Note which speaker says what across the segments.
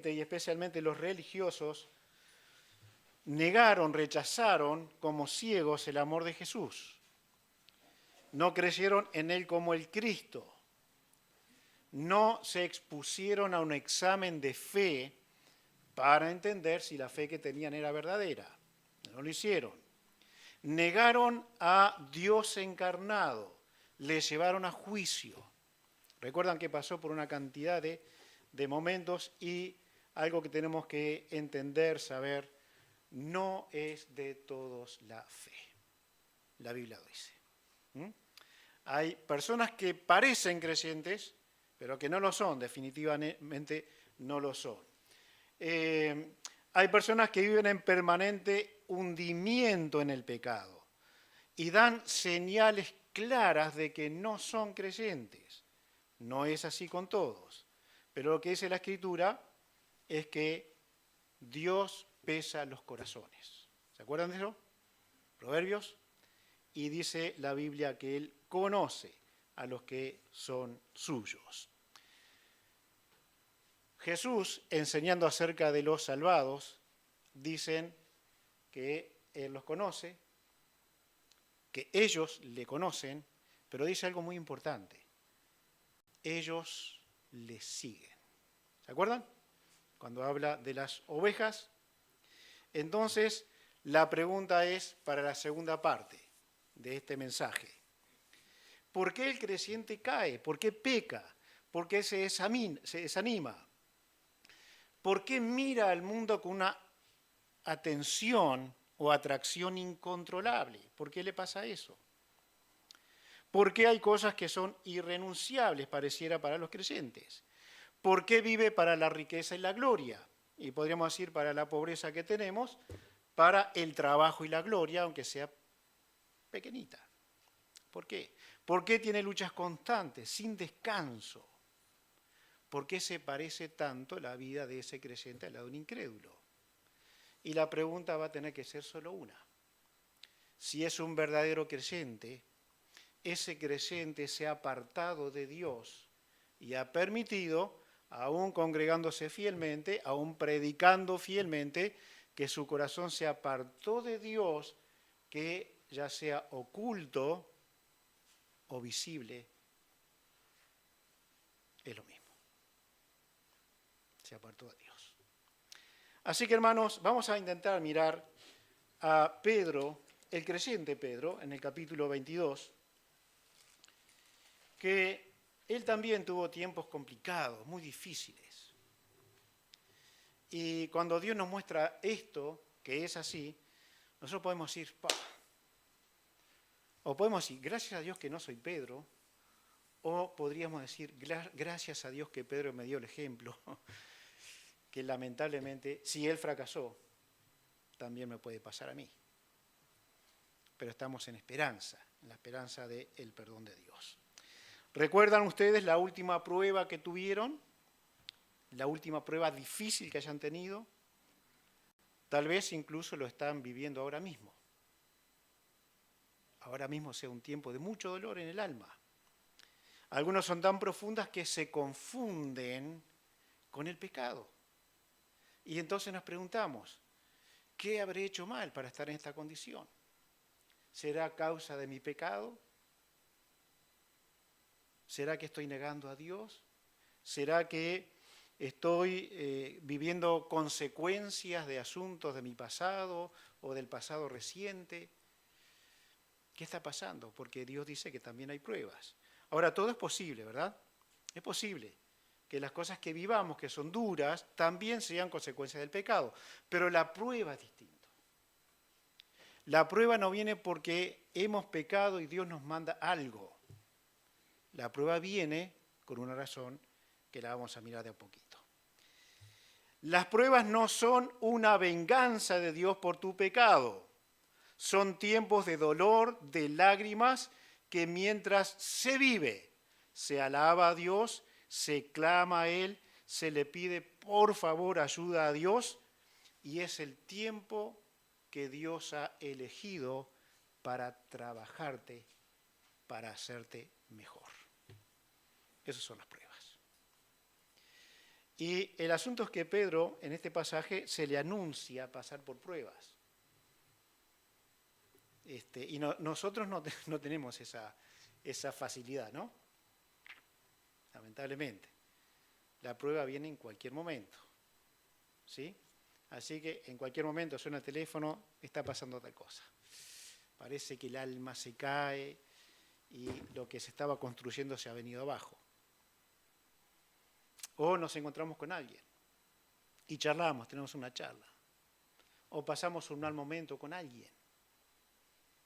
Speaker 1: gente, y especialmente los religiosos, negaron, rechazaron como ciegos el amor de Jesús. No creyeron en Él como el Cristo. No se expusieron a un examen de fe para entender si la fe que tenían era verdadera. No lo hicieron. Negaron a Dios encarnado. Le llevaron a juicio. Recuerdan que pasó por una cantidad de momentos y algo que tenemos que entender, saber, no es de todos la fe. La Biblia lo dice. Hay personas que parecen creyentes, pero que no lo son, definitivamente no lo son. Hay personas que viven en permanente hundimiento en el pecado y dan señales claras de que no son creyentes. No es así con todos, pero lo que dice la Escritura es que Dios pesa los corazones. ¿Se acuerdan de eso? Proverbios. Y dice la Biblia que Él conoce a los que son suyos. Jesús, enseñando acerca de los salvados, dicen que Él los conoce, que ellos le conocen, pero dice algo muy importante. Ellos le siguen. ¿Se acuerdan? Cuando habla de las ovejas. Entonces, la pregunta es para la segunda parte de este mensaje. ¿Por qué el creyente cae? ¿Por qué peca? ¿Por qué se desanima? ¿Por qué mira al mundo con una atención o atracción incontrolable? ¿Por qué le pasa eso? ¿Por qué hay cosas que son irrenunciables, pareciera, para los creyentes? ¿Por qué vive para la riqueza y la gloria? Y podríamos decir para la pobreza que tenemos, para el trabajo y la gloria, aunque sea pequeñita. ¿Por qué? ¿Por qué tiene luchas constantes, sin descanso? ¿Por qué se parece tanto la vida de ese creyente a la de un incrédulo? Y la pregunta va a tener que ser solo una. Si es un verdadero creyente, ese creyente se ha apartado de Dios y ha permitido, aún congregándose fielmente, aún predicando fielmente, que su corazón se apartó de Dios, que ya sea oculto o visible, es lo mismo. Se apartó de Dios. Así que, hermanos, vamos a intentar mirar a Pedro, el creyente Pedro, en el capítulo 22, que él también tuvo tiempos complicados, muy difíciles. Y cuando Dios nos muestra esto, que es así, nosotros podemos decir, ¡pah! O podemos decir, gracias a Dios que no soy Pedro, o podríamos decir, gracias a Dios que Pedro me dio el ejemplo, que lamentablemente, si él fracasó, también me puede pasar a mí. Pero estamos en esperanza, en la esperanza del perdón de Dios. ¿Recuerdan ustedes la última prueba que tuvieron? La última prueba difícil que hayan tenido. Tal vez incluso lo están viviendo ahora mismo. Ahora mismo sea un tiempo de mucho dolor en el alma. Algunos son tan profundas que se confunden con el pecado. Y entonces nos preguntamos, ¿qué habré hecho mal para estar en esta condición? ¿Será causa de mi pecado? ¿Será que estoy negando a Dios? ¿Será que estoy viviendo consecuencias de asuntos de mi pasado o del pasado reciente? ¿Qué está pasando? Porque Dios dice que también hay pruebas. Ahora, todo es posible, ¿verdad? Es posible que las cosas que vivamos, que son duras, también sean consecuencias del pecado. Pero la prueba es distinta. La prueba no viene porque hemos pecado y Dios nos manda algo. La prueba viene con una razón que la vamos a mirar de a poquito. Las pruebas no son una venganza de Dios por tu pecado. Son tiempos de dolor, de lágrimas, que mientras se vive, se alaba a Dios, se clama a Él, se le pide por favor ayuda a Dios, y es el tiempo que Dios ha elegido para trabajarte, para hacerte mejor. Esas son las pruebas. Y el asunto es que Pedro, en este pasaje, se le anuncia pasar por pruebas. Y nosotros no tenemos esa facilidad, ¿no? Lamentablemente. La prueba viene en cualquier momento, ¿sí? Así que en cualquier momento suena el teléfono, está pasando tal cosa. Parece que el alma se cae y lo que se estaba construyendo se ha venido abajo. O nos encontramos con alguien y charlamos, tenemos una charla. O pasamos un mal momento con alguien.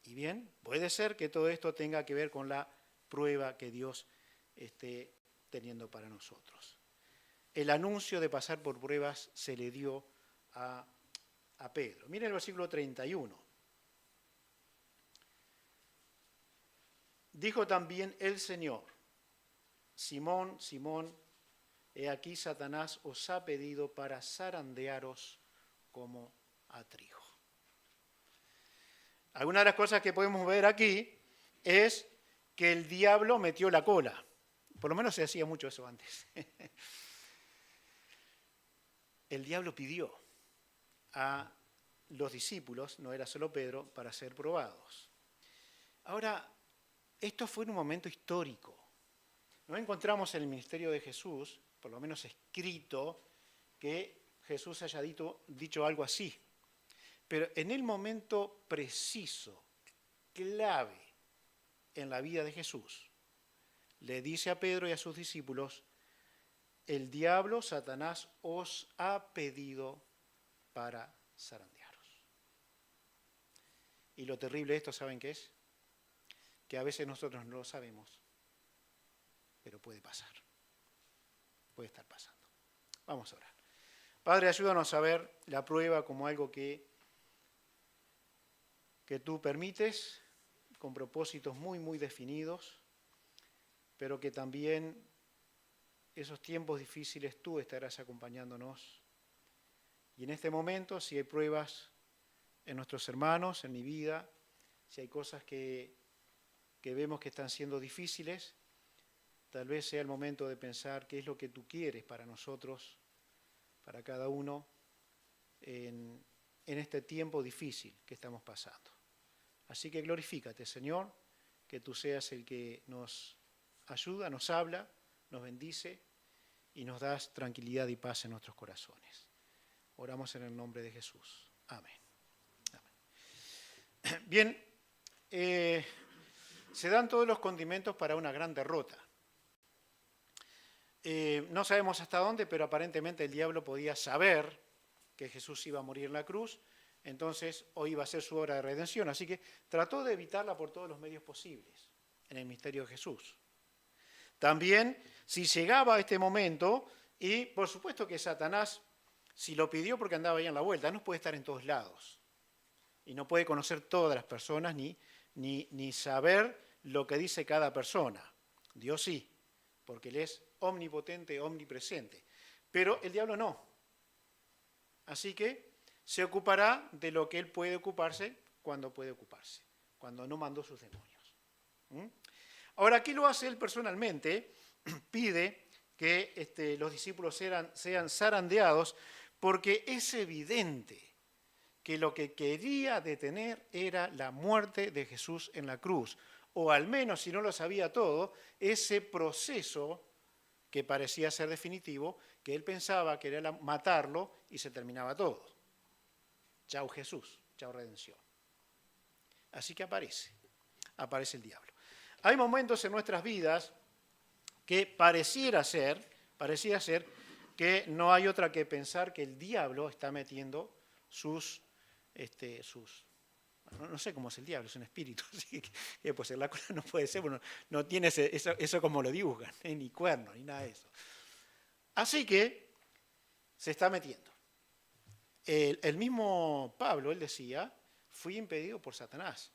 Speaker 1: Y bien, puede ser que todo esto tenga que ver con la prueba que Dios esté teniendo para nosotros. El anuncio de pasar por pruebas se le dio a Pedro. Miren el versículo 31. Dijo también el Señor: Simón, Simón, he aquí Satanás os ha pedido para zarandearos como a trigo. Alguna de las cosas que podemos ver aquí es que el diablo metió la cola. Por lo menos se hacía mucho eso antes. El diablo pidió a los discípulos, no era solo Pedro, para ser probados. Ahora, esto fue en un momento histórico. No encontramos en el ministerio de Jesús, por lo menos escrito, que Jesús haya dicho algo así. Pero en el momento preciso, clave en la vida de Jesús, le dice a Pedro y a sus discípulos: el diablo, Satanás, os ha pedido para zarandearos. Y lo terrible de esto, ¿saben qué es? Que a veces nosotros no lo sabemos, pero puede pasar. Puede estar pasando. Vamos a orar. Padre, ayúdanos a ver la prueba como algo que tú permites, con propósitos muy, muy definidos, pero que también esos tiempos difíciles tú estarás acompañándonos. Y en este momento, si hay pruebas en nuestros hermanos, en mi vida, si hay cosas que vemos que están siendo difíciles, tal vez sea el momento de pensar qué es lo que tú quieres para nosotros, para cada uno, en este tiempo difícil que estamos pasando. Así que glorifícate, Señor, que tú seas el que nos ayuda, nos habla, nos bendice y nos das tranquilidad y paz en nuestros corazones. Oramos en el nombre de Jesús. Amén. Amén. Bien, se dan todos los condimentos para una gran derrota. No sabemos hasta dónde, pero aparentemente el diablo podía saber que Jesús iba a morir en la cruz, entonces hoy iba a ser su obra de redención, así que trató de evitarla por todos los medios posibles en el misterio de Jesús. También, si llegaba a este momento, y por supuesto que Satanás, si lo pidió porque andaba ahí en la vuelta, no puede estar en todos lados, y no puede conocer todas las personas, ni saber lo que dice cada persona. Dios sí, porque Él es omnipotente, omnipresente, pero el diablo no. Así que se ocupará de lo que él puede ocuparse cuando puede ocuparse, cuando no mandó sus demonios. Ahora, ¿qué lo hace él personalmente? Pide que los discípulos sean zarandeados porque es evidente que lo que quería detener era la muerte de Jesús en la cruz, o al menos, si no lo sabía todo, ese proceso que parecía ser definitivo, que él pensaba que era matarlo y se terminaba todo. Chau Jesús, chau redención. Así que aparece el diablo. Hay momentos en nuestras vidas que pareciera ser que no hay otra que pensar que el diablo está metiendo no sé cómo es el diablo, es un espíritu, así que pues en la cola no puede ser, bueno, no tiene eso como lo dibujan, ni cuerno, ni nada de eso. Así que se está metiendo. El mismo Pablo, él decía, fui impedido por Satanás.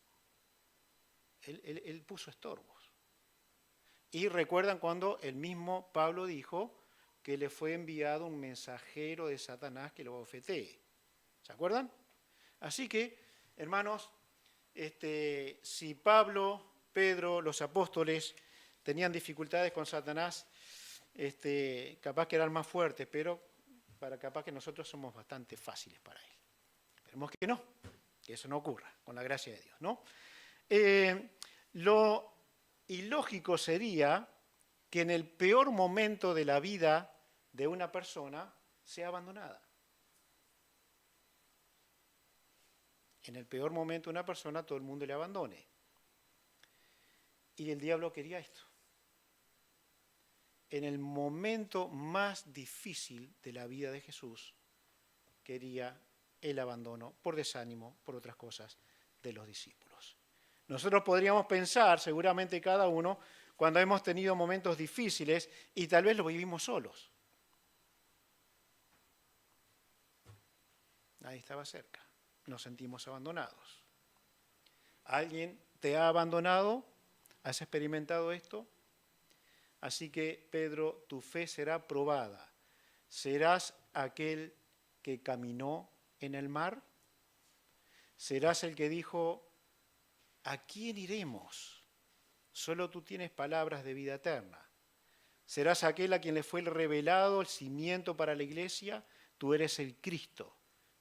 Speaker 1: Él puso estorbos. Y recuerdan cuando el mismo Pablo dijo que le fue enviado un mensajero de Satanás que lo bofetee. ¿Se acuerdan? Así que, hermanos, si Pablo, Pedro, los apóstoles tenían dificultades con Satanás, capaz que eran más fuertes, pero capaz que nosotros somos bastante fáciles para él. Esperemos que no, que eso no ocurra, con la gracia de Dios, ¿no? Lo ilógico sería que en el peor momento de la vida de una persona sea abandonada. En el peor momento de una persona todo el mundo le abandone. Y el diablo quería esto. En el momento más difícil de la vida de Jesús, quería el abandono por desánimo, por otras cosas, de los discípulos. Nosotros podríamos pensar, seguramente cada uno, cuando hemos tenido momentos difíciles y tal vez lo vivimos solos. Nadie estaba cerca. Nos sentimos abandonados. ¿Alguien te ha abandonado? ¿Has experimentado esto? Así que, Pedro, tu fe será probada. ¿Serás aquel que caminó en el mar? ¿Serás el que dijo, ¿a quién iremos? Solo tú tienes palabras de vida eterna. ¿Serás aquel a quien le fue revelado el cimiento para la iglesia? Tú eres el Cristo,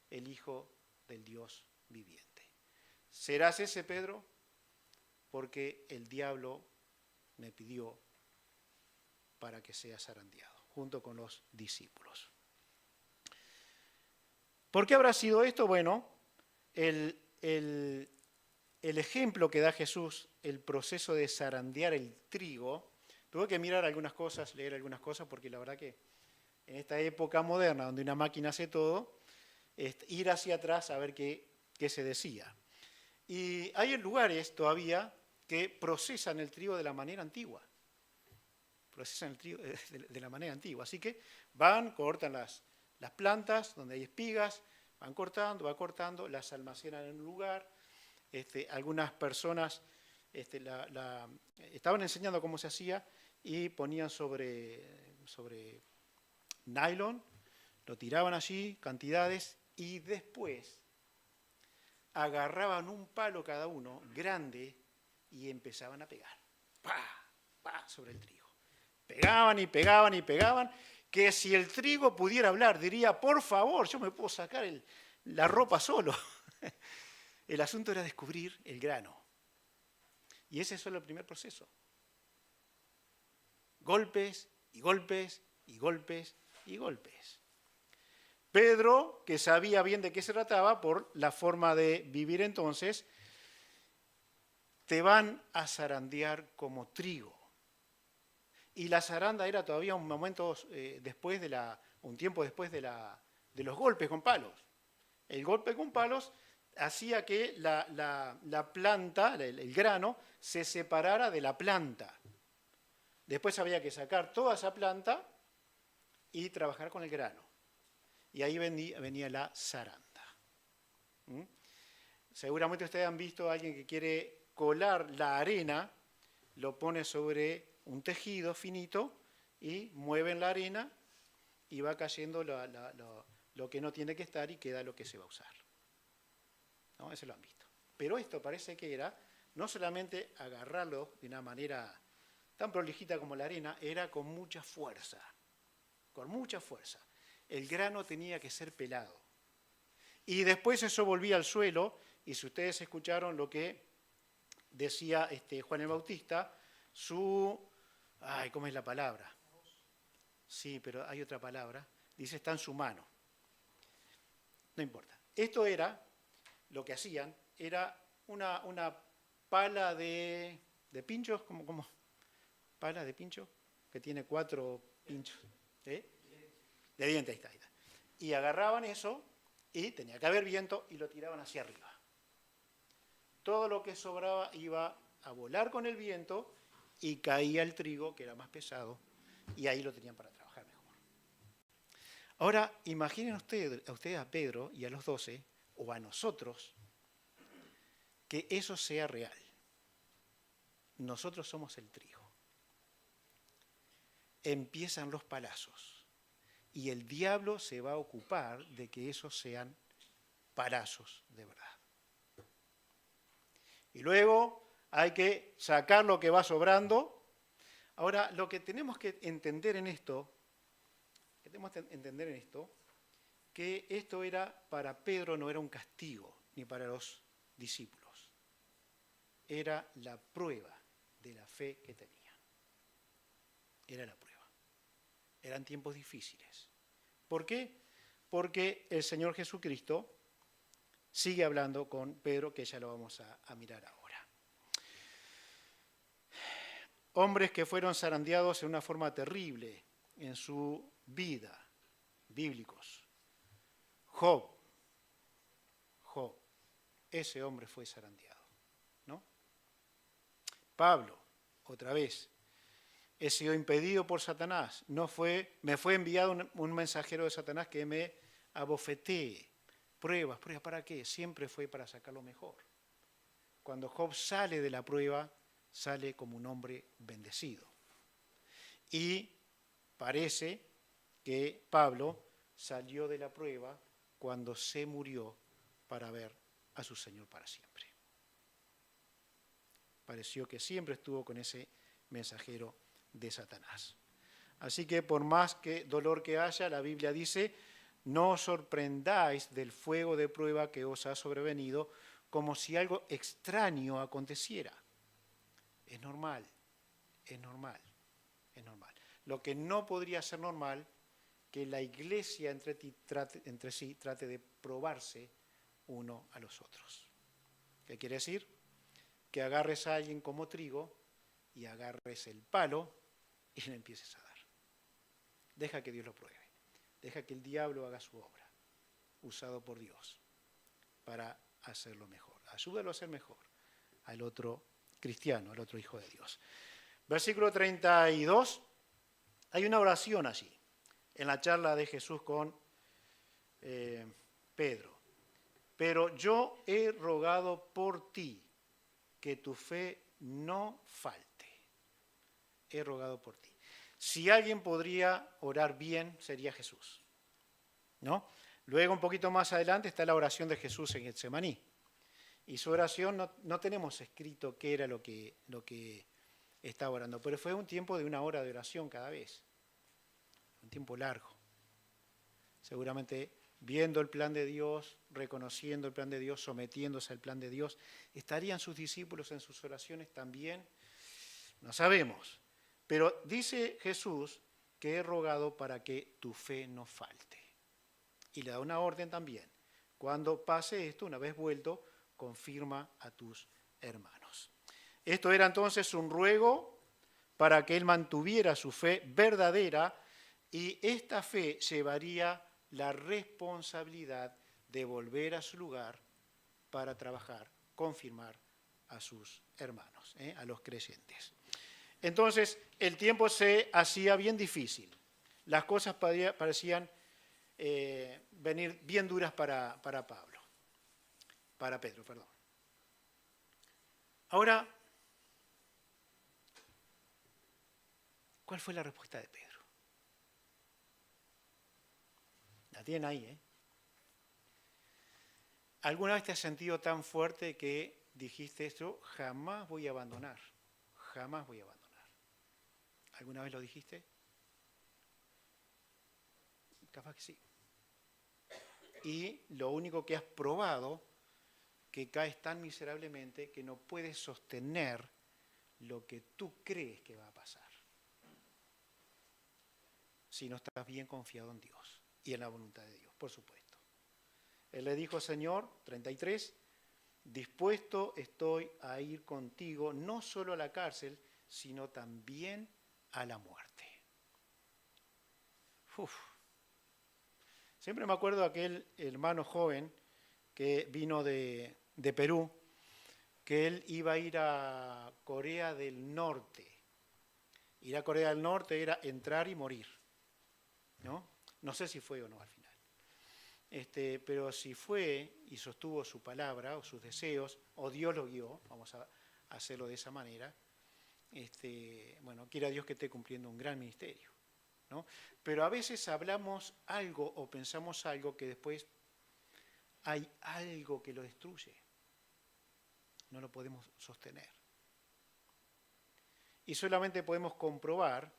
Speaker 1: el Hijo del Dios viviente. ¿Serás ese, Pedro? Porque el diablo me pidió para que sea zarandeado, junto con los discípulos. ¿Por qué habrá sido esto? Bueno, el ejemplo que da Jesús, el proceso de zarandear el trigo, tuve que mirar algunas cosas, leer algunas cosas, porque la verdad que en esta época moderna, donde una máquina hace todo, ir hacia atrás a ver qué se decía. Y hay lugares todavía que procesan el trigo de la manera antigua. Procesan el trigo de la manera antigua. Así que van, cortan las plantas donde hay espigas, van cortando, las almacenan en un lugar. Algunas personas estaban enseñando cómo se hacía y ponían sobre nylon, lo tiraban allí, cantidades, y después agarraban un palo cada uno, grande, y empezaban a pegar. ¡Pah! ¡Pah! Sobre el trigo. Pegaban y pegaban y pegaban, que si el trigo pudiera hablar, diría, por favor, yo me puedo sacar la ropa solo. El asunto era descubrir el grano. Y ese es solo el primer proceso. Golpes y golpes y golpes y golpes. Pedro, que sabía bien de qué se trataba por la forma de vivir entonces, te van a zarandear como trigo. Y la zaranda era todavía un momento un tiempo después de los golpes con palos. El golpe con palos hacía que la planta, el grano, se separara de la planta. Después había que sacar toda esa planta y trabajar con el grano. Y ahí venía la zaranda. Seguramente ustedes han visto a alguien que quiere colar la arena, lo pone sobre un tejido finito y mueven la arena y va cayendo lo que no tiene que estar y queda lo que se va a usar. ¿No? Eso lo han visto. Pero esto parece que era no solamente agarrarlo de una manera tan prolijita como la arena, era con mucha fuerza. Con mucha fuerza. El grano tenía que ser pelado. Y después eso volvía al suelo, y si ustedes escucharon lo que decía Juan el Bautista, ¿cómo es la palabra? Sí, pero hay otra palabra. Dice, está en su mano. No importa. Esto era, lo que hacían, era una pala de pinchos, ¿cómo? Pala de pincho, que tiene 4 pinchos. De diente, ahí está. Y agarraban eso, y tenía que haber viento, y lo tiraban hacia arriba. Todo lo que sobraba iba a volar con el viento, y caía el trigo, que era más pesado, y ahí lo tenían para trabajar mejor. Ahora, imaginen ustedes a Pedro y a los 12, o a nosotros, que eso sea real. Nosotros somos el trigo. Empiezan los palazos, y el diablo se va a ocupar de que esos sean palazos de verdad. Y luego hay que sacar lo que va sobrando. Ahora, lo que tenemos que entender en esto, que esto era para Pedro, no era un castigo, ni para los discípulos. Era la prueba de la fe que tenían. Era la prueba. Eran tiempos difíciles. ¿Por qué? Porque el Señor Jesucristo sigue hablando con Pedro, que ya lo vamos a mirar ahora. Hombres que fueron zarandeados en una forma terrible en su vida, bíblicos. Job, ese hombre fue zarandeado, ¿no? Pablo, otra vez, he sido impedido por Satanás, me fue enviado un mensajero de Satanás que me abofetee. Pruebas, ¿para qué? Siempre fue para sacar lo mejor. Cuando Job sale de la prueba, sale como un hombre bendecido. Y parece que Pablo salió de la prueba cuando se murió para ver a su Señor para siempre. Pareció que siempre estuvo con ese mensajero de Satanás. Así que por más que dolor que haya, la Biblia dice, no os sorprendáis del fuego de prueba que os ha sobrevenido como si algo extraño aconteciera. Es normal. Lo que no podría ser normal, que la iglesia entre sí trate de probarse uno a los otros. ¿Qué quiere decir? Que agarres a alguien como trigo y agarres el palo y le empieces a dar. Deja que Dios lo pruebe. Deja que el diablo haga su obra, usado por Dios, para hacerlo mejor. Ayúdalo a ser mejor al otro cristiano, al otro hijo de Dios. Versículo 32, hay una oración allí, en la charla de Jesús con Pedro. Pero yo he rogado por ti que tu fe no falte. He rogado por ti. Si alguien podría orar bien, sería Jesús, ¿no? Luego, un poquito más adelante, está la oración de Jesús en Getsemaní. Y su oración no tenemos escrito qué era lo que estaba orando, pero fue un tiempo de 1 hora de oración cada vez. Un tiempo largo. Seguramente viendo el plan de Dios, reconociendo el plan de Dios, sometiéndose al plan de Dios. ¿Estarían sus discípulos en sus oraciones también? No sabemos. Pero dice Jesús que he rogado para que tu fe no falte. Y le da una orden también. Cuando pase esto, una vez vuelto, confirma a tus hermanos. Esto era entonces un ruego para que él mantuviera su fe verdadera y esta fe llevaría la responsabilidad de volver a su lugar para trabajar, confirmar a sus hermanos, a los creyentes. Entonces, el tiempo se hacía bien difícil. Las cosas parecían venir bien duras para Pedro. Ahora, ¿cuál fue la respuesta de Pedro? La tienen ahí, ¿eh? ¿Alguna vez te has sentido tan fuerte que dijiste esto? Jamás voy a abandonar. Jamás voy a abandonar. ¿Alguna vez lo dijiste? Capaz que sí. Y lo único que has probado, que caes tan miserablemente que no puedes sostener lo que tú crees que va a pasar. Si no estás bien confiado en Dios y en la voluntad de Dios, por supuesto. Él le dijo, Señor, 33, dispuesto estoy a ir contigo, no solo a la cárcel, sino también a la muerte. Uf. Siempre me acuerdo de aquel hermano joven que vino de Perú, que él iba a ir a Corea del Norte. Ir a Corea del Norte era entrar y morir, ¿no? No sé si fue o no al final. Pero si fue y sostuvo su palabra o sus deseos, o Dios lo guió, vamos a hacerlo de esa manera, bueno, quiera Dios que esté cumpliendo un gran ministerio, ¿no? Pero a veces hablamos algo o pensamos algo que después hay algo que lo destruye. No lo podemos sostener. y solamente podemos comprobar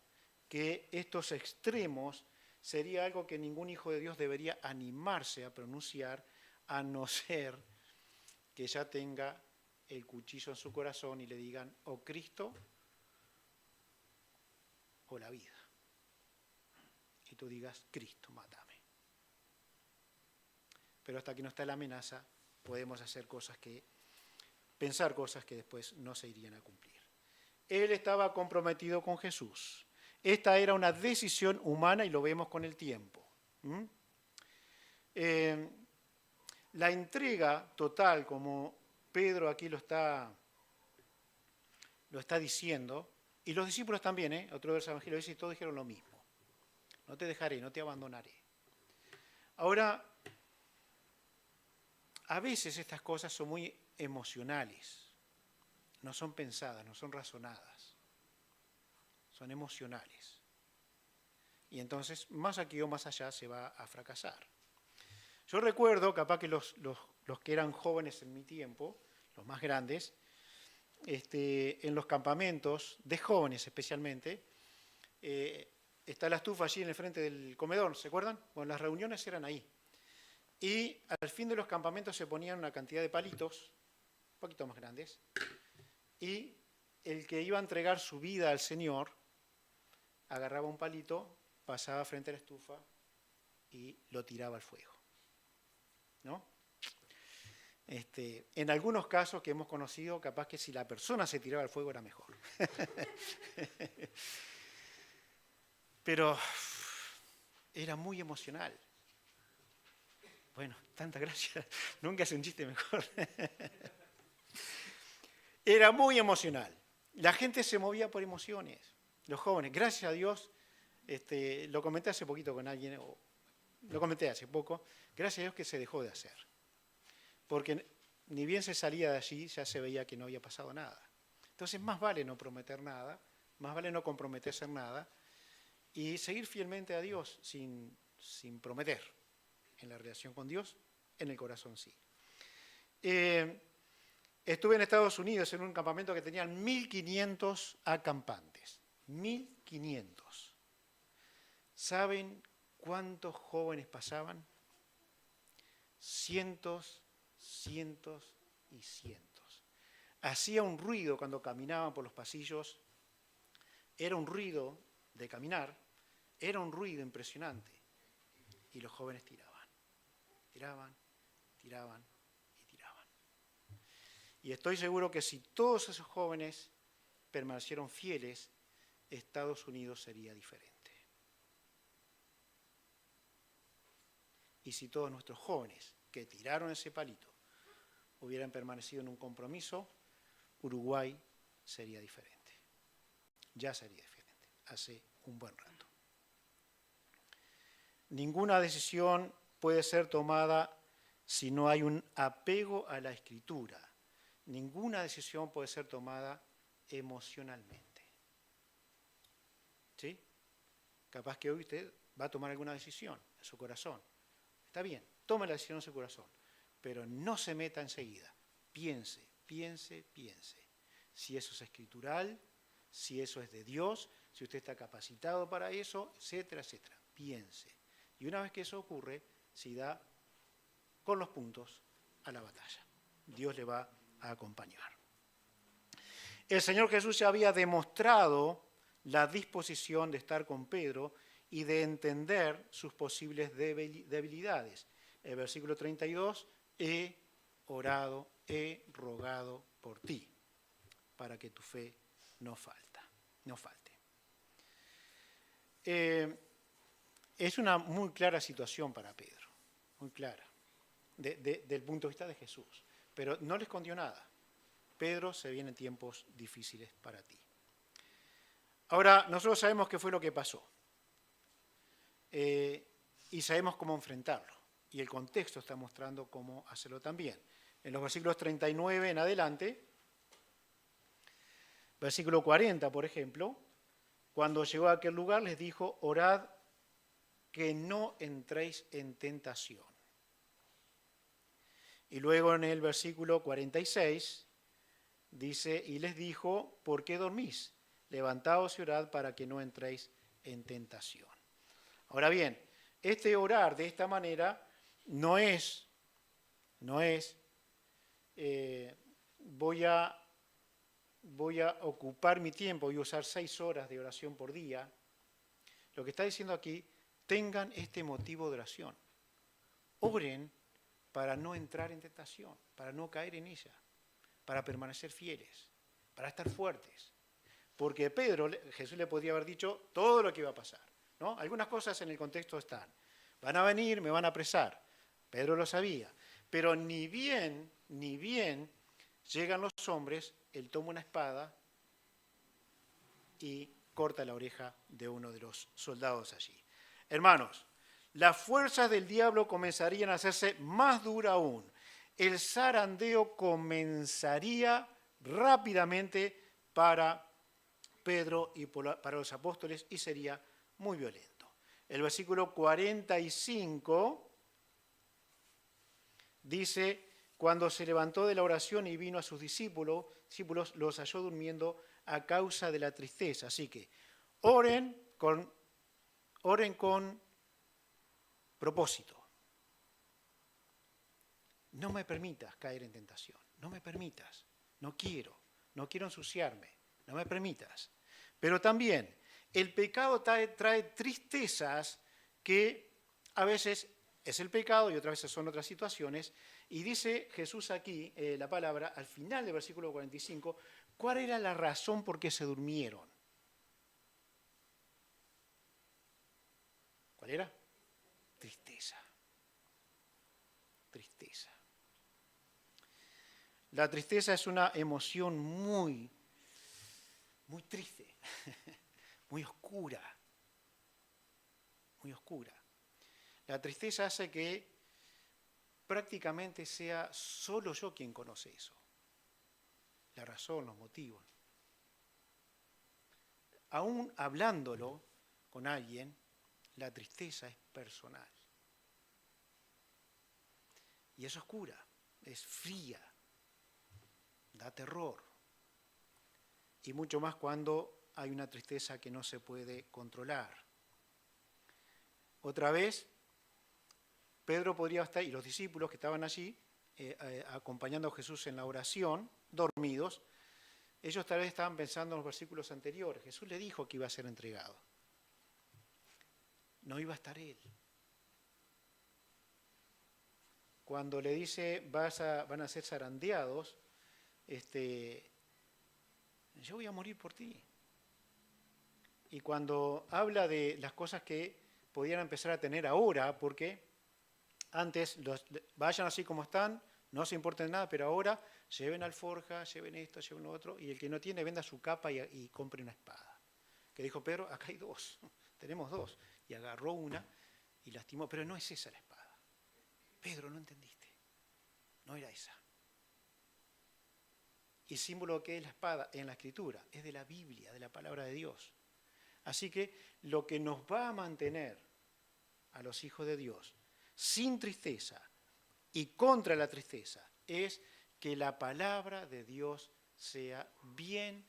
Speaker 1: que estos extremos sería algo que ningún hijo de Dios debería animarse a pronunciar, a no ser que ya tenga el cuchillo en su corazón y le digan o Cristo o la vida. Y tú digas, Cristo, mátame. Pero hasta que no está la amenaza, podemos hacer pensar cosas que después no se irían a cumplir. Él estaba comprometido con Jesús. Esta era una decisión humana y lo vemos con el tiempo. La entrega total, como Pedro aquí lo está diciendo, y los discípulos también, otro verso del Evangelio dice, y todos dijeron lo mismo. No te dejaré, no te abandonaré. Ahora, a veces estas cosas son muy emocionales, no son pensadas, no son razonadas, son emocionales. Y entonces, más aquí o más allá, se va a fracasar. Yo recuerdo, capaz que los que eran jóvenes en mi tiempo, los más grandes, en los campamentos, de jóvenes especialmente, está la estufa allí en el frente del comedor, ¿se acuerdan? Bueno, las reuniones eran ahí. Y al fin de los campamentos se ponían una cantidad de palitos, un poquito más grandes, y el que iba a entregar su vida al Señor, agarraba un palito, pasaba frente a la estufa y lo tiraba al fuego. ¿No? En algunos casos que hemos conocido, capaz que si la persona se tiraba al fuego era mejor. Pero era muy emocional. Bueno, tanta gracia, nunca hace un chiste mejor. Era muy emocional. La gente se movía por emociones, los jóvenes. Gracias a Dios, lo comenté hace poquito con alguien, lo comenté hace poco, gracias a Dios que se dejó de hacer. Porque ni bien se salía de allí, ya se veía que no había pasado nada. Entonces, más vale no prometer nada, más vale no comprometerse en nada, y seguir fielmente a Dios sin prometer. En la relación con Dios, en el corazón sí. Estuve en Estados Unidos en un campamento que tenían 1.500 acampantes. 1.500. ¿Saben cuántos jóvenes pasaban? Cientos, cientos y cientos. Hacía un ruido cuando caminaban por los pasillos. Era un ruido de caminar. Era un ruido impresionante. Y los jóvenes tiraban. Tiraban y tiraban. Y estoy seguro que si todos esos jóvenes permanecieron fieles, Estados Unidos sería diferente. Y si todos nuestros jóvenes que tiraron ese palito hubieran permanecido en un compromiso, Uruguay sería diferente. Ya sería diferente, hace un buen rato. Ninguna decisión puede ser tomada si no hay un apego a la Escritura. Ninguna decisión puede ser tomada emocionalmente. ¿Sí? Capaz que hoy usted va a tomar alguna decisión en su corazón. Está bien, tome la decisión en su corazón, pero no se meta enseguida. Piense, piense, piense. Si eso es escritural, si eso es de Dios, si usted está capacitado para eso, etcétera, etcétera. Piense. Y una vez que eso ocurre, se da con los puntos a la batalla. Dios le va a acompañar. El Señor Jesús ya había demostrado la disposición de estar con Pedro y de entender sus posibles debilidades. El versículo 32, he orado, he rogado por ti, para que tu fe no falte. Es una muy clara situación para Pedro, muy clara, del punto de vista de Jesús. Pero no le escondió nada. Pedro, se vienen tiempos difíciles para ti. Ahora, nosotros sabemos qué fue lo que pasó. Y sabemos cómo enfrentarlo. Y el contexto está mostrando cómo hacerlo también. En los versículos 39 en adelante, versículo 40, por ejemplo, cuando llegó a aquel lugar les dijo, orad que no entréis en tentación. Y luego en el versículo 46 dice, y les dijo, ¿por qué dormís? levantaos y orad para que no entréis en tentación. Ahora bien, este orar de esta manera no es voy a ocupar mi tiempo, voy a usar 6 horas de oración por día. Lo que está diciendo aquí, tengan este motivo de oración. Oren para no entrar en tentación, para no caer en ella, para permanecer fieles, para estar fuertes. Porque Jesús le podría haber dicho todo lo que iba a pasar, ¿no? Algunas cosas en el contexto están. Van a venir, me van a apresar. Pedro lo sabía. Pero ni bien llegan los hombres, él toma una espada y corta la oreja de uno de los soldados allí. Hermanos, las fuerzas del diablo comenzarían a hacerse más duras aún. El zarandeo comenzaría rápidamente para Pedro y para los apóstoles y sería muy violento. El versículo 45 dice: cuando se levantó de la oración y vino a sus discípulos, los halló durmiendo a causa de la tristeza. Así que oren con propósito. No me permitas caer en tentación. No me permitas. No quiero ensuciarme. No me permitas. Pero también el pecado trae tristezas que a veces es el pecado y otras veces son otras situaciones. Y dice Jesús aquí, la palabra, al final del versículo 45, ¿cuál era la razón por qué se durmieron? ¿Cuál era? Tristeza. Tristeza. La tristeza es una emoción muy triste, muy oscura. Muy oscura. La tristeza hace que prácticamente sea solo yo quien conoce eso. La razón, los motivos. Aún hablándolo con alguien, la tristeza es personal. Y es oscura, es fría, da terror. Y mucho más cuando hay una tristeza que no se puede controlar. Otra vez, Pedro podría estar, y los discípulos que estaban allí, acompañando a Jesús en la oración, dormidos, ellos tal vez estaban pensando en los versículos anteriores. Jesús le dijo que iba a ser entregado. No iba a estar él. Cuando le dice, van a ser zarandeados, yo voy a morir por ti. Y cuando habla de las cosas que podían empezar a tener ahora, porque antes vayan así como están, no se importen nada, pero ahora lleven alforja, lleven esto, lleven lo otro, y el que no tiene venda su capa y compre una espada. Que dijo Pedro, acá hay 2, tenemos 2. Y agarró una y lastimó, pero no es esa la espada. Pedro, no entendiste, no era esa. Y símbolo que es la espada en la Escritura, es de la Biblia, de la palabra de Dios. Así que lo que nos va a mantener a los hijos de Dios sin tristeza y contra la tristeza es que la palabra de Dios sea bien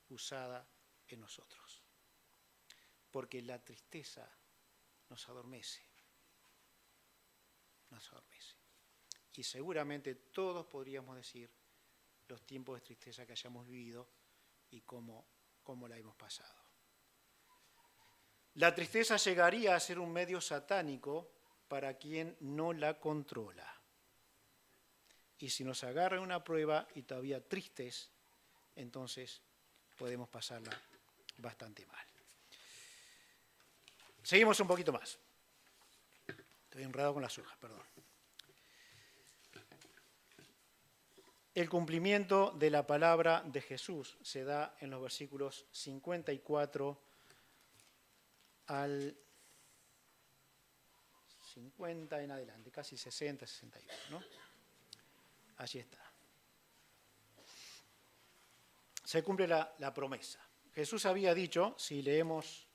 Speaker 1: usada en nosotros. Porque la tristeza nos adormece. Nos adormece. Y seguramente todos podríamos decir los tiempos de tristeza que hayamos vivido y cómo la hemos pasado. La tristeza llegaría a ser un medio satánico para quien no la controla. Y si nos agarra una prueba y todavía tristes, entonces podemos pasarla bastante mal. Seguimos un poquito más. Estoy enredado con las hojas, perdón. El cumplimiento de la palabra de Jesús se da en los versículos 54 al 50 en adelante, casi 60, 61, ¿no? Allí está. Se cumple la promesa. Jesús había dicho, si leemos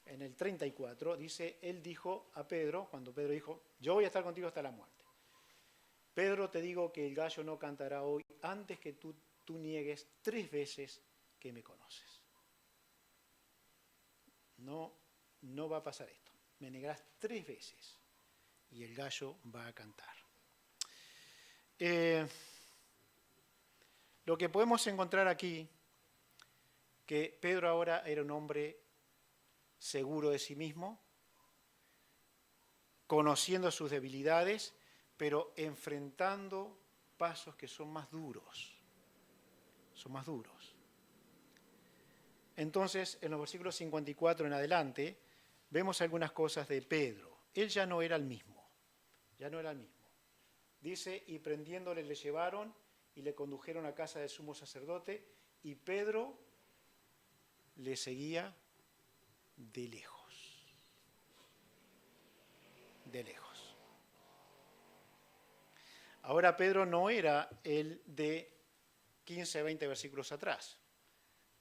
Speaker 1: en el 34, dice, él dijo a Pedro, cuando Pedro dijo, yo voy a estar contigo hasta la muerte. Pedro, te digo que el gallo no cantará hoy antes que tú niegues 3 veces que me conoces. no va a pasar esto. Me negarás 3 veces y el gallo va a cantar. Lo que podemos encontrar aquí, que Pedro ahora era un hombre seguro de sí mismo, conociendo sus debilidades, pero enfrentando pasos que son más duros. Son más duros. Entonces, en los versículos 54 en adelante, vemos algunas cosas de Pedro. Él ya no era el mismo. Ya no era el mismo. Dice, y prendiéndole le llevaron y le condujeron a casa del sumo sacerdote, y Pedro le seguía de lejos. De lejos. Ahora Pedro no era el de 15, 20 versículos atrás,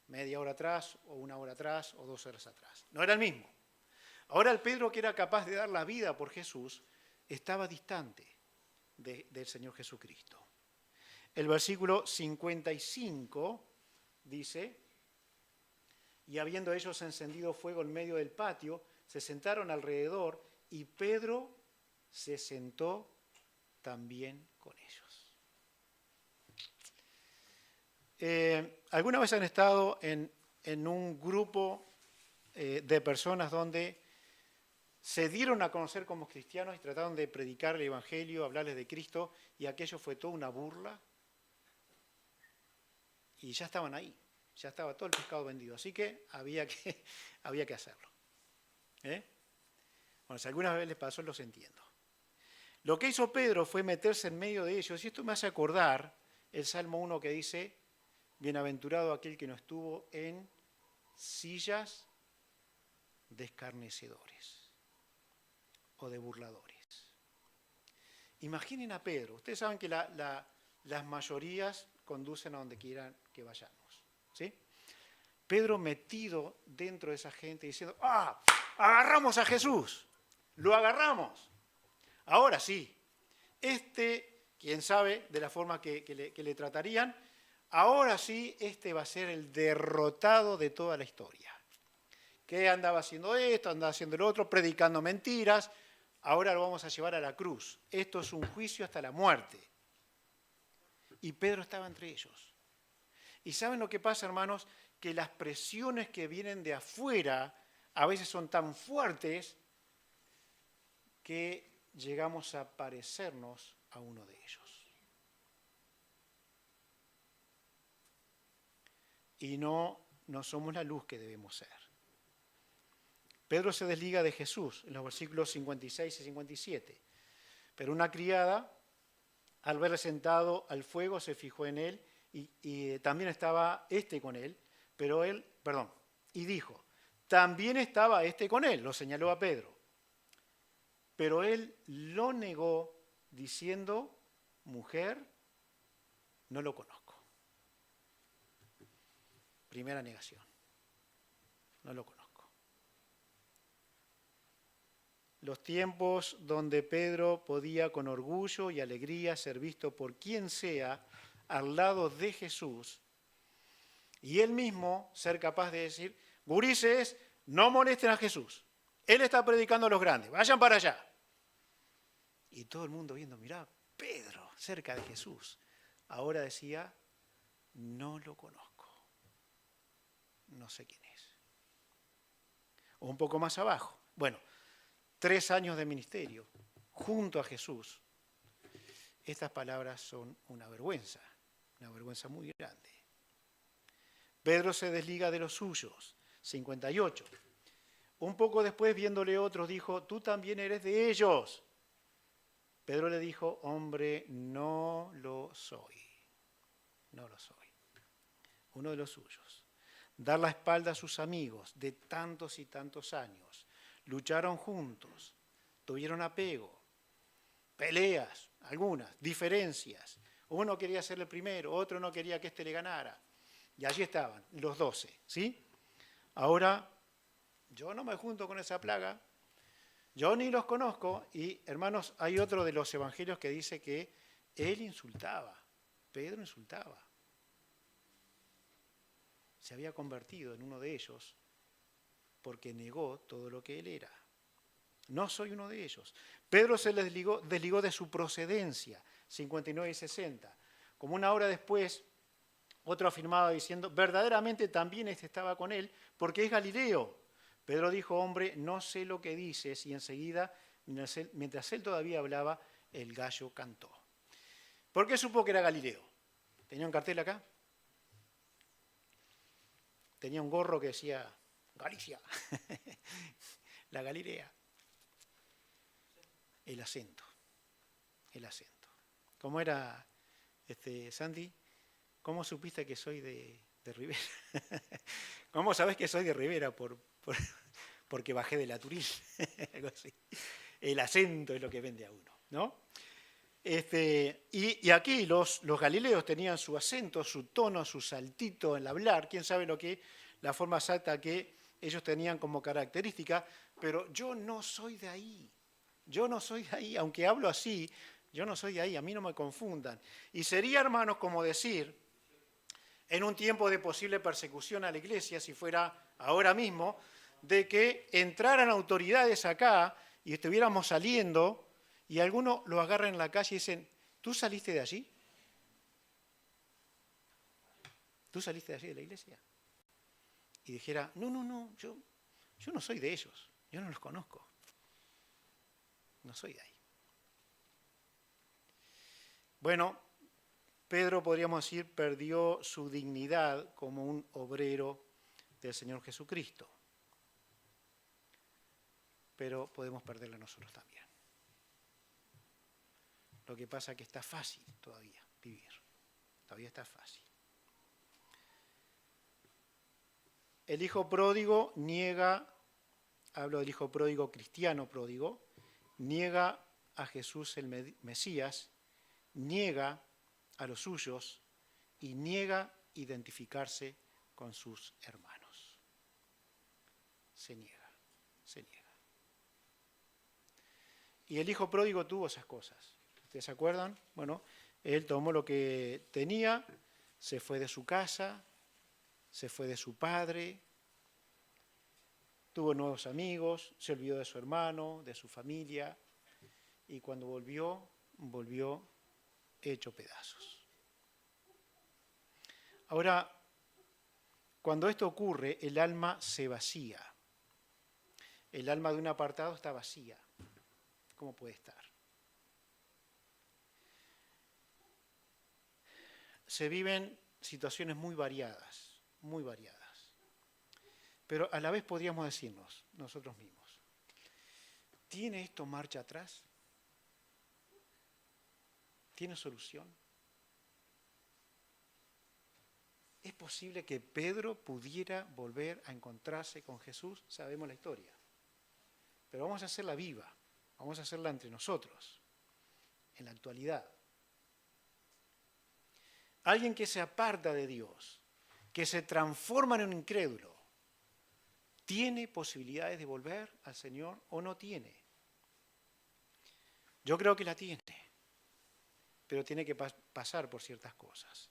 Speaker 1: media hora atrás, o 1 hora atrás, o 2 horas atrás. No era el mismo. Ahora el Pedro que era capaz de dar la vida por Jesús estaba distante del Señor Jesucristo. El versículo 55 dice, y habiendo ellos encendido fuego en medio del patio, se sentaron alrededor y Pedro se sentó también con ellos. ¿Alguna vez han estado en un grupo de personas donde se dieron a conocer como cristianos y trataron de predicar el Evangelio, hablarles de Cristo, y aquello fue toda una burla? Y ya estaban ahí, ya estaba todo el pescado vendido, así que había que hacerlo. Bueno, si alguna vez les pasó, los entiendo. Lo que hizo Pedro fue meterse en medio de ellos, y esto me hace acordar el Salmo 1 que dice, bienaventurado aquel que no estuvo en sillas de escarnecedores o de burladores. Imaginen a Pedro. Ustedes saben que las mayorías conducen a donde quieran que vayamos, ¿sí? Pedro metido dentro de esa gente diciendo, agarramos a Jesús, lo agarramos. Ahora sí, quién sabe de la forma que le tratarían, ahora sí, va a ser el derrotado de toda la historia. Que andaba haciendo esto, andaba haciendo lo otro, predicando mentiras, ahora lo vamos a llevar a la cruz. Esto es un juicio hasta la muerte. Y Pedro estaba entre ellos. ¿Y saben lo que pasa, hermanos? Que las presiones que vienen de afuera a veces son tan fuertes que llegamos a parecernos a uno de ellos. Y no somos la luz que debemos ser. Pedro se desliga de Jesús en los versículos 56 y 57. Pero una criada, al verle sentado al fuego, se fijó en él y también estaba con él, y dijo, también estaba con él, lo señaló a Pedro. Pero él lo negó diciendo, mujer, no lo conozco. Primera negación, no lo conozco. Los tiempos donde Pedro podía con orgullo y alegría ser visto por quien sea al lado de Jesús y él mismo ser capaz de decir, gurises, no molesten a Jesús, él está predicando a los grandes, vayan para allá. Y todo el mundo viendo, mirá, Pedro, cerca de Jesús. Ahora decía, no lo conozco, no sé quién es. O un poco más abajo, 3 años de ministerio junto a Jesús. Estas palabras son una vergüenza muy grande. Pedro se desliga de los suyos, 58. Un poco después, viéndole otros, dijo, tú también eres de ellos. Pedro le dijo, hombre, no lo soy. No lo soy. Uno de los suyos. Dar la espalda a sus amigos de tantos y tantos años. Lucharon juntos, tuvieron apego, peleas, algunas, diferencias. Uno quería ser el primero, otro no quería que le ganara. Y allí estaban, los 12, ¿sí? Ahora, yo no me junto con esa plaga, yo ni los conozco. Y, hermanos, hay otro de los evangelios que dice que él insultaba, Pedro insultaba. Se había convertido en uno de ellos porque negó todo lo que él era. No soy uno de ellos. Pedro se desligó de su procedencia, 59 y 60. Como una hora después, otro afirmaba diciendo, verdaderamente también estaba con él, porque es Galileo. Pedro dijo, hombre, no sé lo que dices, y enseguida, mientras él todavía hablaba, el gallo cantó. ¿Por qué supo que era Galileo? ¿Tenía un cartel acá? Tenía un gorro que decía, Galicia, la Galilea. El acento. ¿Cómo era, Sandy? ¿Cómo supiste que soy de Rivera? ¿Cómo sabés que soy de Rivera? Porque bajé de la Turil, algo así. El acento es lo que vende a uno, ¿no? Y aquí los galileos tenían su acento, su tono, su saltito en el hablar, quién sabe la forma exacta que ellos tenían como característica, pero yo no soy de ahí. Yo no soy de ahí, aunque hablo así, yo no soy de ahí, a mí no me confundan. Y sería, hermanos, como decir, en un tiempo de posible persecución a la iglesia, si fuera ahora mismo, de que entraran autoridades acá y estuviéramos saliendo y algunos lo agarran en la calle y dicen, ¿tú saliste de allí? ¿Tú saliste de allí de la iglesia? Y dijera, no, yo no soy de ellos, yo no los conozco. No soy de ahí. Bueno, Pedro, podríamos decir, perdió su dignidad como un obrero del Señor Jesucristo. Pero podemos perderla nosotros también. Lo que pasa es que está fácil todavía vivir. Todavía está fácil. El hijo pródigo niega, hablo del hijo pródigo cristiano pródigo, niega a Jesús el Mesías, niega a los suyos y niega identificarse con sus hermanos. Se niega. Y el hijo pródigo tuvo esas cosas. ¿Ustedes se acuerdan? Bueno, él tomó lo que tenía, se fue de su casa, se fue de su padre, tuvo nuevos amigos, se olvidó de su hermano, de su familia, y cuando volvió hecho pedazos. Ahora, cuando esto ocurre, el alma se vacía. El alma de un apartado está vacía. ¿Cómo puede estar? Se viven situaciones muy variadas, pero a la vez podríamos decirnos nosotros mismos, ¿tiene esto marcha atrás? ¿Tiene solución? ¿Es posible que Pedro pudiera volver a encontrarse con Jesús? Sabemos la historia, pero vamos a hacerla viva, vamos a hacerla entre nosotros, en la actualidad. Alguien que se aparta de Dios, que se transforma en un incrédulo, ¿tiene posibilidades de volver al Señor o no tiene? Yo creo que la tiene, pero tiene que pasar por ciertas cosas.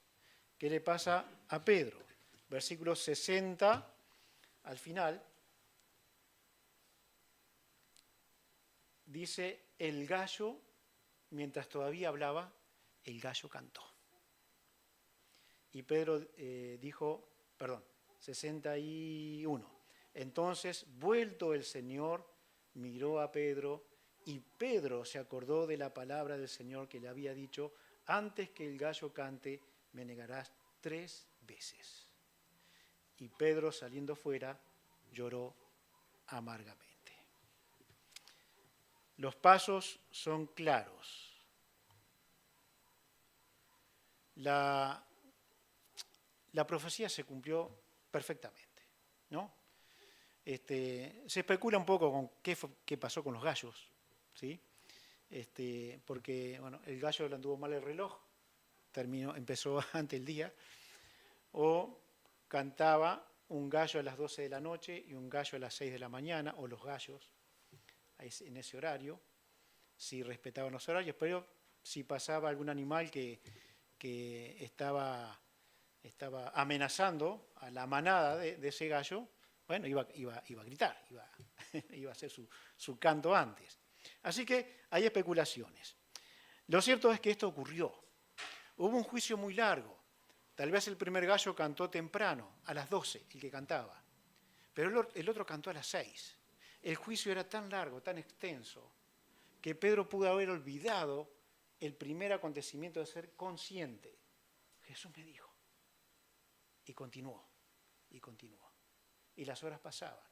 Speaker 1: ¿Qué le pasa a Pedro? Versículo 60, al final, dice, el gallo, mientras todavía hablaba, el gallo cantó. Y Pedro dijo, 61. Entonces, vuelto el Señor, miró a Pedro, y Pedro se acordó de la palabra del Señor que le había dicho, antes que el gallo cante, me negarás 3 veces. Y Pedro, saliendo fuera, lloró amargamente. Los pasos son claros. La profecía se cumplió perfectamente, ¿no? Se especula un poco con qué pasó con los gallos, ¿sí? Porque bueno, el gallo le anduvo mal el reloj, empezó antes el día, o cantaba un gallo a las 12 de la noche y un gallo a las 6 de la mañana, o los gallos en ese horario, si respetaban los horarios, pero si pasaba algún animal que estaba amenazando a la manada de ese gallo, bueno, iba a gritar, iba a hacer su canto antes. Así que hay especulaciones. Lo cierto es que esto ocurrió. Hubo un juicio muy largo. Tal vez el primer gallo cantó temprano, a las 12, el que cantaba. Pero el otro cantó a las 6. El juicio era tan largo, tan extenso, que Pedro pudo haber olvidado el primer acontecimiento de ser consciente. Jesús me dijo. Y continuó, y continuó. Y las horas pasaban.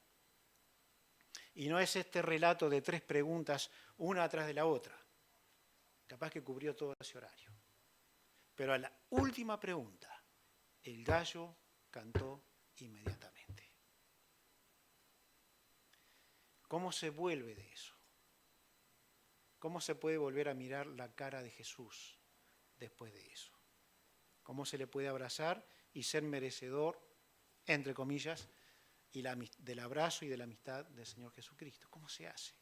Speaker 1: Y no es este relato de 3 preguntas, una atrás de la otra. Capaz que cubrió todo ese horario. Pero a la última pregunta, el gallo cantó inmediatamente. ¿Cómo se vuelve de eso? ¿Cómo se puede volver a mirar la cara de Jesús después de eso? ¿Cómo se le puede abrazar y ser merecedor, entre comillas, del abrazo y de la amistad del Señor Jesucristo? ¿Cómo se hace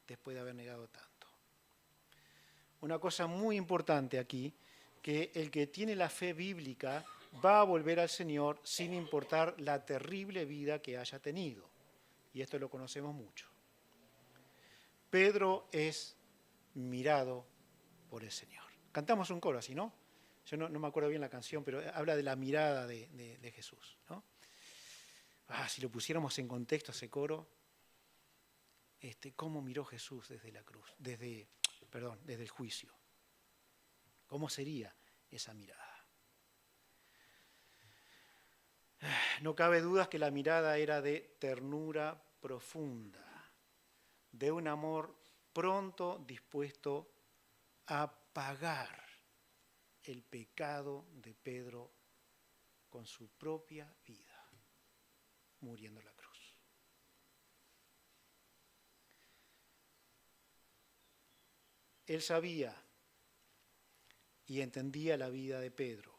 Speaker 1: después de haber negado tanto? Una cosa muy importante aquí, que el que tiene la fe bíblica va a volver al Señor sin importar la terrible vida que haya tenido. Y esto lo conocemos mucho. Pedro es mirado por el Señor. Cantamos un coro así, ¿no? Yo no me acuerdo bien la canción, pero habla de la mirada de Jesús, ¿no? Si lo pusiéramos en contexto ese coro, ¿cómo miró Jesús desde la cruz? Desde el juicio. ¿Cómo sería esa mirada? No cabe duda que la mirada era de ternura profunda, de un amor pronto dispuesto a pagar el pecado de Pedro con su propia vida, muriendo en la cruz. Él sabía y entendía la vida de Pedro.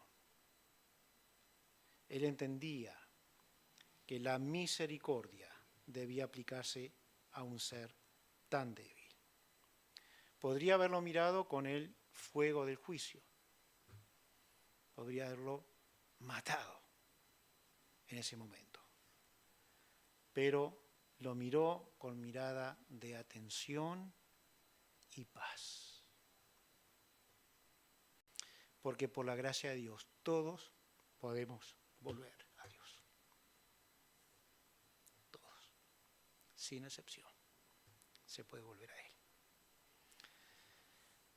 Speaker 1: Él entendía que la misericordia debía aplicarse a un ser tan débil. Podría haberlo mirado con el fuego del juicio. Podría haberlo matado en ese momento. Pero lo miró con mirada de atención y paz. Porque por la gracia de Dios todos podemos volver a Dios. Todos, sin excepción, se puede volver a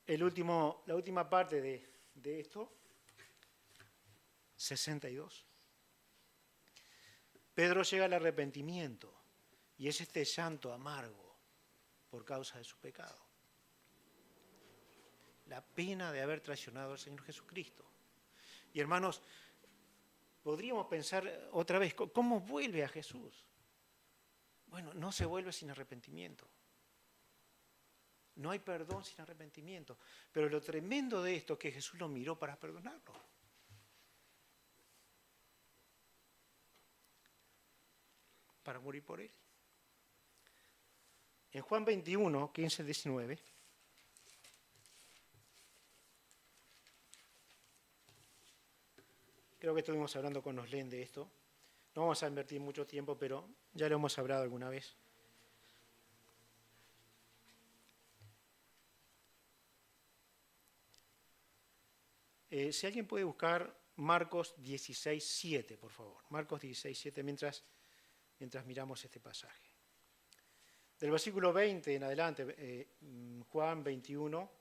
Speaker 1: Él. La última parte de esto, 62. Pedro llega al arrepentimiento y es este llanto amargo por causa de su pecado. La pena de haber traicionado al Señor Jesucristo. Y hermanos, podríamos pensar otra vez, ¿cómo vuelve a Jesús? Bueno, no se vuelve sin arrepentimiento. No hay perdón sin arrepentimiento. Pero lo tremendo de esto es que Jesús lo miró para perdonarlo. Para morir por él. En Juan 21, 15, 19, creo que estuvimos hablando con Oslen de esto. No vamos a invertir mucho tiempo, pero ya lo hemos hablado alguna vez. Si alguien puede buscar Marcos 16, 7, por favor. Marcos 16, 7, mientras miramos este pasaje. Del versículo 20 en adelante, Juan 21,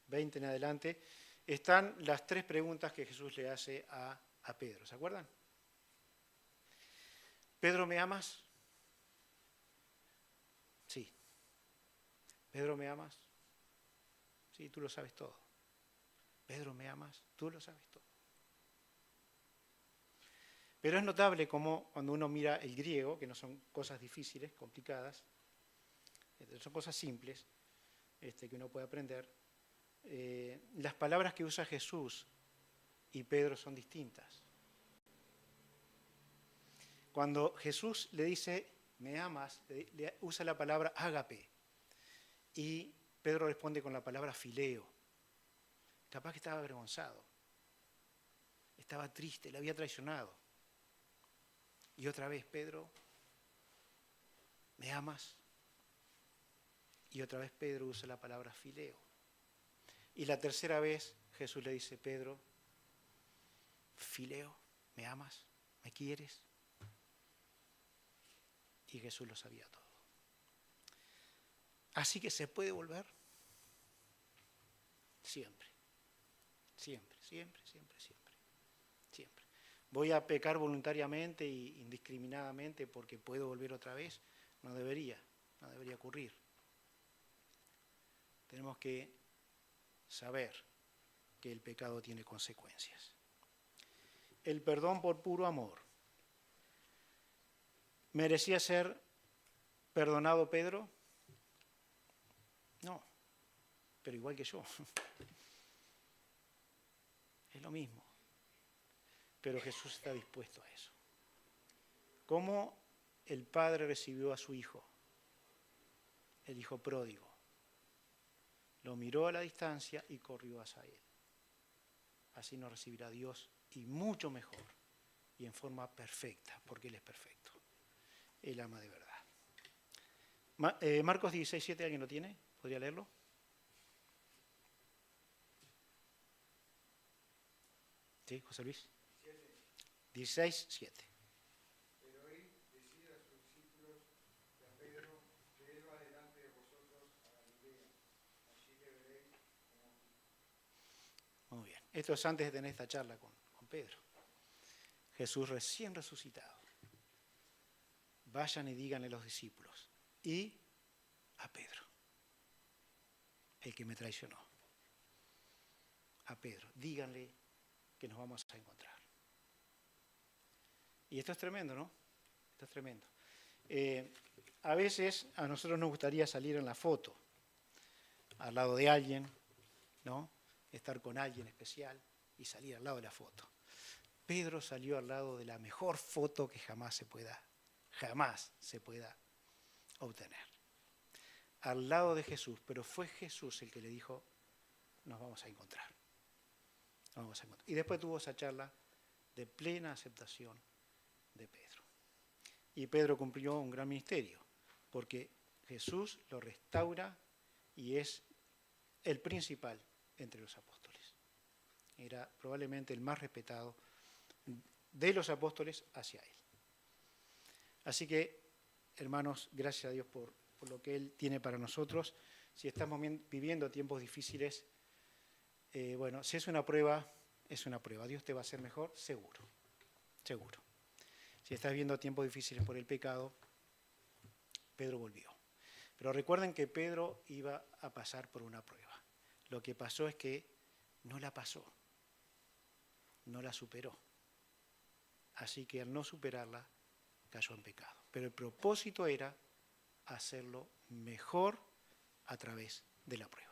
Speaker 1: 20 en adelante, están las 3 preguntas que Jesús le hace a Pedro. ¿Se acuerdan? ¿Pedro, me amas? Sí. ¿Pedro, me amas? Sí, tú lo sabes todo. Pedro, ¿me amas? Tú lo sabes todo. Pero es notable cómo cuando uno mira el griego, que no son cosas difíciles, complicadas, son cosas simples que uno puede aprender, las palabras que usa Jesús y Pedro son distintas. Cuando Jesús le dice, ¿me amas?, le usa la palabra ágape. Y Pedro responde con la palabra fileo. Capaz que estaba avergonzado. Estaba triste, le había traicionado. Y otra vez, Pedro, ¿me amas? Y otra vez Pedro usa la palabra fileo. Y la tercera vez Jesús le dice, Pedro, fileo, ¿me amas? ¿Me quieres? Y Jesús lo sabía todo. Así que se puede volver siempre, siempre, siempre, siempre, siempre, siempre. ¿Voy a pecar voluntariamente e indiscriminadamente porque puedo volver otra vez? No debería ocurrir. Tenemos que saber que el pecado tiene consecuencias. El perdón por puro amor. ¿Merecía ser perdonado Pedro? No, pero igual que yo. Es lo mismo. Pero Jesús está dispuesto a eso. ¿Cómo el Padre recibió a su Hijo? El Hijo pródigo. Lo miró a la distancia y corrió hacia Él. Así nos recibirá Dios y mucho mejor y en forma perfecta, porque Él es perfecto. Él ama de verdad. Marcos 16:7, ¿alguien lo tiene? ¿Podría leerlo? ¿Sí, José Luis? 16:7.
Speaker 2: Pero él decide a sus discípulos y a Pedro que él va delante de vosotros a Galilea. Allí le veréis como...
Speaker 1: Muy bien. Esto es antes de tener esta charla con Pedro. Jesús recién resucitado. Vayan y díganle a los discípulos. Y a Pedro, el que me traicionó. A Pedro, díganle que nos vamos a encontrar. Y esto es tremendo, ¿no? Esto es tremendo. A veces a nosotros nos gustaría salir en la foto, al lado de alguien, ¿no? Estar con alguien especial y salir al lado de la foto. Pedro salió al lado de la mejor foto que jamás se pueda obtener. Al lado de Jesús, pero fue Jesús el que le dijo, nos vamos a encontrar. Nos vamos a encontrar. Y después tuvo esa charla de plena aceptación de Pedro. Y Pedro cumplió un gran ministerio, porque Jesús lo restaura y es el principal entre los apóstoles. Era probablemente el más respetado de los apóstoles hacia él. Así que, hermanos, gracias a Dios por lo que Él tiene para nosotros. Si estamos viviendo tiempos difíciles, bueno, si es una prueba, es una prueba. Dios te va a hacer mejor, seguro, seguro. Si estás viviendo tiempos difíciles por el pecado, Pedro volvió. Pero recuerden que Pedro iba a pasar por una prueba. Lo que pasó es que no la pasó, no la superó. Así que al no superarla, cayó en pecado. Pero el propósito era hacerlo mejor a través de la prueba.